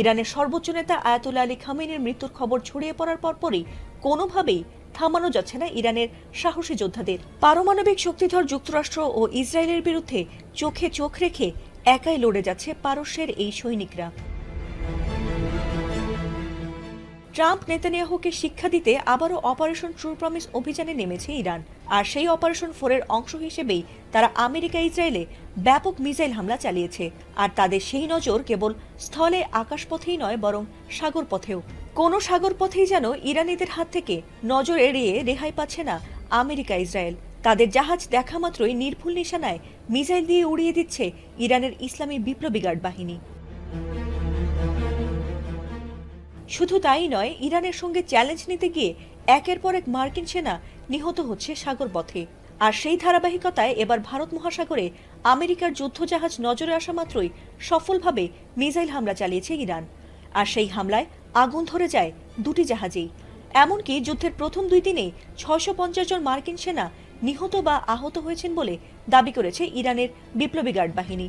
ইরানের সর্বোচ্চ নেতা আয়াতুল্লাহ আলী খামেনির মৃত্যুর খবর ছড়িয়ে পড়ার পরপরই কোনোভাবেই থামানো যাচ্ছে না ইরানের সাহসী যোদ্ধাদের। পারমাণবিক শক্তিধর যুক্তরাষ্ট্র ও ইসরায়েলের বিরুদ্ধে চোখে চোখ রেখে একাই লড়ে যাচ্ছে পারস্যের এই সৈনিকরা। ট্রাম্প নেতানিয়াহুকে শিক্ষা দিতে আবারও অপারেশন ট্রু প্রমিস অভিযানে নেমেছে ইরান। আর সেই অপারেশন 4-এর অংশ হিসেবেই তারা আমেরিকা ইসরায়েলে ব্যাপক মিসাইল হামলা চালিয়েছে। আর তাদের সেই নজর কেবল স্থলে আকাশপথেই নয়, বরং সাগর পথেও। কোনো সাগর পথেই যেন ইরানিদের হাত থেকে নজর এড়িয়ে রেহাই পাচ্ছে না আমেরিকা ইসরায়েল। তাদের জাহাজ দেখা মাত্রই নির্ভুল নিশানায় মিসাইল দিয়ে উড়িয়ে দিচ্ছে ইরানের ইসলামী বিপ্লবী গার্ড বাহিনী। শুধু তাই নয়, ইরানের সঙ্গে চ্যালেঞ্জ নিতে গিয়ে একের পর এক মার্কিন সেনা নিহত হচ্ছে সাগর পথে। আর সেই ধারাবাহিকতায় এবার ভারত মহাসাগরে আমেরিকার যুদ্ধজাহাজ নজরে আসা মাত্রই সফলভাবে মিসাইল হামলা চালিয়েছে ইরান। আর সেই হামলায় আগুন ধরে যায় দুটি জাহাজেই। এমনকি যুদ্ধের প্রথম 2 দিনেই 650 জন মার্কিন সেনা নিহত বা আহত হয়েছেন বলে দাবি করেছে ইরানের বিপ্লবী গার্ড বাহিনী।